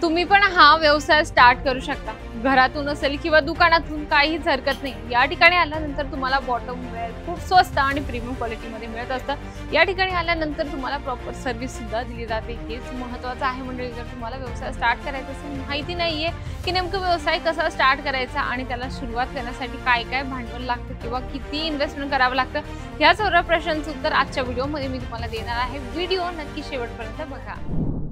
तुम्ही पण हा व्यवसाय स्टार्ट करू शकता। घरातून असेल किंवा दुकानातून काहीच हरकत नाही। या ठिकाणी आल्यानंतर तुम्हाला बॉटम वेअर खूप स्वस्त आणि प्रीमियम क्वालिटी मध्ये मिळत असतं। या ठिकाणी आल्यानंतर तुम्हाला प्रॉपर सर्व्हिस सुद्धा दिली जाते। हेच महत्त्वाचं आहे। म्हणजे जर तुम्हाला व्यवसाय स्टार्ट करायचा असेल, माहिती नाहीये की नेमकं व्यवसाय कसा स्टार्ट करायचा आणि त्याला सुरुवात करण्यासाठी काय काय भांडवल लागतं किंवा किती इन्व्हेस्टमेंट करावं लागतं, ह्या सर्व प्रश्नांचं उत्तर आजच्या व्हिडिओमध्ये मी तुम्हाला देणार आहे। व्हिडिओ नक्की शेवटपर्यंत बघा।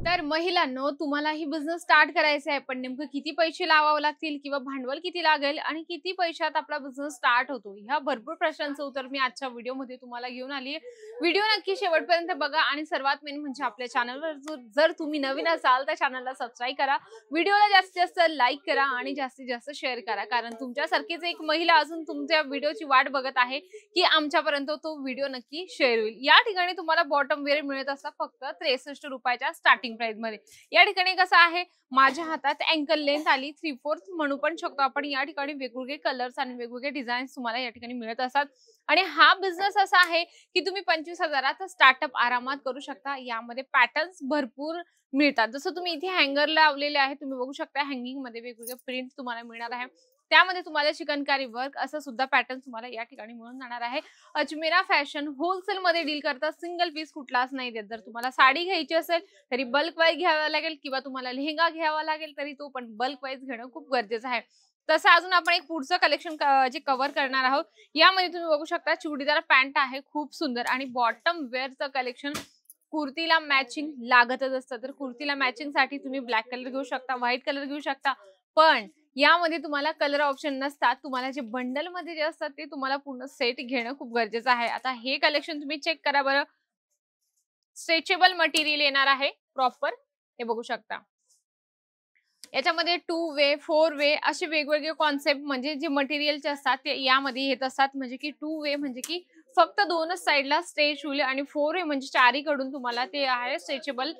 तर महिलांनो, तुम्हालाही बिझनेस स्टार्ट करायचा आहे, पण नेमकं किती पैसे लावावे लागतील किंवा भांडवल किती लागेल आणि किती पैशात आपला बिझनेस स्टार्ट होतो, ह्या भरपूर प्रश्नांचं उत्तर मी आजच्या व्हिडिओमध्ये तुम्हाला घेऊन आली आहे। व्हिडिओ नक्की शेवटपर्यंत बघा आणि सर्वात मेन म्हणजे आपल्या चॅनलवर जर तुम्ही नवीन असाल तर चॅनलला सबस्क्राइब करा, व्हिडिओला जास्तीत जास्त लाईक करा आणि जास्तीत जास्त शेअर करा, कारण तुमच्यासारखीच एक महिला अजून तुमच्या व्हिडिओची वाट बघत आहे की आमच्यापर्यंत तो व्हिडिओ नक्की शेअर होईल। या ठिकाणी तुम्हाला बॉटम वेअर मिळत असतात फक्त 63 रुपयाच्या स्टार्टिंग प्राइस मध्ये। या ठिकाणी कसं आहे, माझ्या हातात अँकल लेंथ आली 3/4 म्हणू पण शकतो आपण। या ठिकाणी वेगवेगळे कलर्स आणि वेगवेगळे डिझाईन्स तुम्हाला या ठिकाणी मिळत असतात आणि हा बिझनेस असा आहे की तुम्ही 25,000 स्टार्टअप आरामात करू शकता। यामध्ये पॅटर्न्स भरपूर मिळतात, जसं तुम्ही इथे हँगर लावलेले आहे, तुम्ही बघू शकता हँगिंग मध्ये वेगवेगळे प्रिंट तुम्हाला मिळणार आहे। त्यामध्ये तुम्हाला चिकनकारी वर्क असं सुद्धा पॅटर्न तुम्हाला या ठिकाणी मिळून जाणार आहे। अजमेरा फॅशन होलसेल मध्ये डील करतात, सिंगल पीस कुठलाच नाही देत। जर तुम्हाला साडी घ्यायची असेल तरी बल्क वाईज घ्यावा लागेल किंवा तुम्हाला लेहंगा घ्यावा लागेल तरी तो पण बल्क वाईज घेणं खूप गरजेचं आहे। तसं अजून आपण एक पुढचं कलेक्शन जे कव्हर करणार आहोत, यामध्ये तुम्ही बघू शकता चुडीदार पॅन्ट आहे खूप सुंदर आणि बॉटम वेअरचं कलेक्शन कुर्तीला मॅचिंग लागतच असतं। तर कुर्तीला मॅचिंग साठी तुम्ही ब्लॅक कलर घेऊ शकता, व्हाईट कलर घेऊ शकता, पण यामध्ये तुम्हाला कलर ऑप्शन नसतात। तुम्हाला जे बंडल मध्ये जे असतात ते तुम्हाला पूर्ण सेट घेणं खूप गरजेचं आहे। आता हे कलेक्शन तुम्ही चेक करा बरं, स्ट्रेचेबल मटेरियल येणार आहे प्रॉपर, हे बघू शकता। याच्यामध्ये 2 वे 4 वे असे वेगवेगळे कॉन्सेप्ट म्हणजे जे मटेरियलचे असतात ते यामध्ये येत असतात। म्हणजे की 2 वे म्हणजे की फक्त दोनच साइडला स्ट्रेच होईल आणि 4 वे म्हणजे चारीकडून तुम्हाला ते आहे स्ट्रेचेबल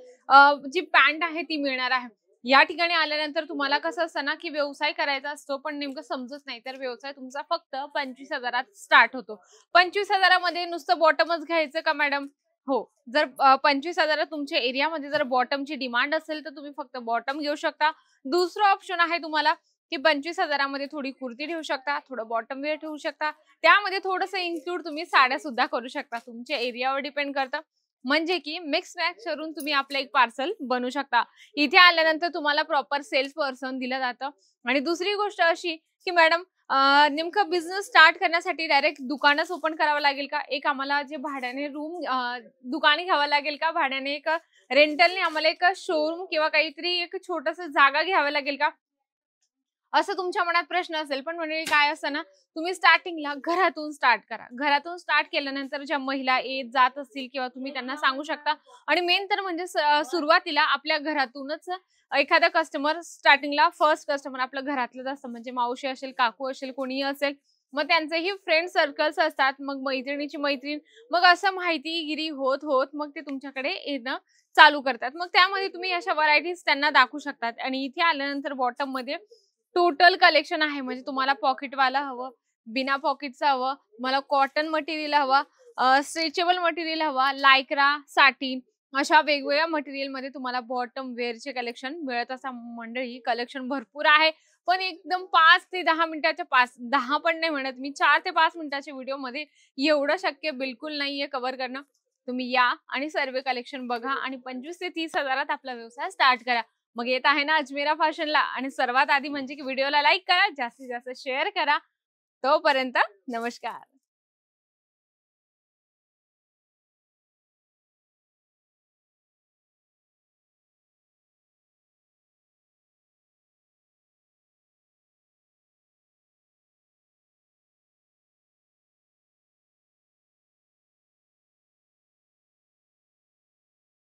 जी पॅन्ट आहे ती मिळणार आहे। या ठिकाणी आल्यानंतर तुम्हाला कसं असतं ना की व्यवसाय करायचा असतो पण नेमकं समजत नाही, तर व्यवसाय तुमचा फक्त 25,000 स्टार्ट होतो। 25,000 मध्ये नुसतं बॉटमच घ्यायचं का मॅडम? हो, जर 25,000 तुमच्या एरियामध्ये जर बॉटमची डिमांड असेल तर तुम्ही फक्त बॉटम घेऊ शकता। दुसरं ऑप्शन आहे तुम्हाला की 25,000 मध्ये थोडी कुर्ती ठेवू शकता, थोडं बॉटम वेअर ठेवू शकता, त्यामध्ये थोडंसं इन्क्लूड तुम्ही साड्या सुद्धा करू शकता। तुमच्या एरियावर डिपेंड करतं, म्हणजे की मिक्स मॅच करून तुम्ही आपलं एक पार्सल बनवू शकता। इथे आल्यानंतर तुम्हाला प्रॉपर सेल्स पर्सन दिलं जातं। आणि दुसरी गोष्ट अशी की मॅडम नेमकं बिझनेस स्टार्ट करण्यासाठी डायरेक्ट दुकानच ओपन करावं लागेल का? एक आम्हाला जे भाड्याने रूम दुकाने घ्यावं लागेल का? भाड्याने एक रेंटलने आम्हाला एक शोरूम किंवा काहीतरी एक छोटंसं जागा घ्यावं लागेल का? असं तुमच्या मनात प्रश्न असेल, पण म्हणजे काय असतं ना, तुम्ही स्टार्टिंगला घरातून स्टार्ट करा। घरातून स्टार्ट केल्यानंतर ज्या महिला येत जात असतील किंवा तुम्ही त्यांना सांगू शकता आणि मेन तर म्हणजे सुरुवातीला आपल्या घरातूनच एखादा कस्टमर स्टार्टिंगला फर्स्ट कस्टमर आपलं घरातलंच असतं, म्हणजे मावशी असेल, काकू असेल, कोणीही असेल, मग त्यांचेही फ्रेंड सर्कल्स असतात, मग मैत्रिणीची मैत्रीण, मग असं माहितीगिरी होत होत मग ते तुमच्याकडे येणं चालू करतात। मग त्यामध्ये तुम्ही अशा व्हरायटीज त्यांना दाखवू शकतात। आणि इथे आल्यानंतर बॉटम मध्ये टोटल कलेक्शन आहे, म्हणजे तुम्हाला पॉकेटवाला हवं, बिना पॉकेटचं हवं, तुम्हाला कॉटन मटेरियल हवा, स्ट्रेचेबल मटेरियल हवा, लायक्रा, साटिन, अशा वेगवेगळ्या मटेरियल मध्ये तुम्हाला बॉटम वेअरचे कलेक्शन मिळत असं। मंडळी कलेक्शन भरपूर आहे, पण एकदम 5 ते 10 मिनिटाच्या 10 पण नाही म्हणत मी, 4 ते 5 मिनिटाच्या व्हिडिओ मध्ये एवढं शक्य बिलकुल नाहीये कव्हर करणं। तुम्ही या आणि सर्व कलेक्शन बघा आणि 25 ते 30,000 आपला व्यवसाय स्टार्ट करा। मग येत आहे ना अजमेरा फॅशनला, आणि सर्वात आधी म्हणजे की व्हिडिओला लाईक करा, जास्तीत जास्त शेअर करा। तोपर्यंत नमस्कार।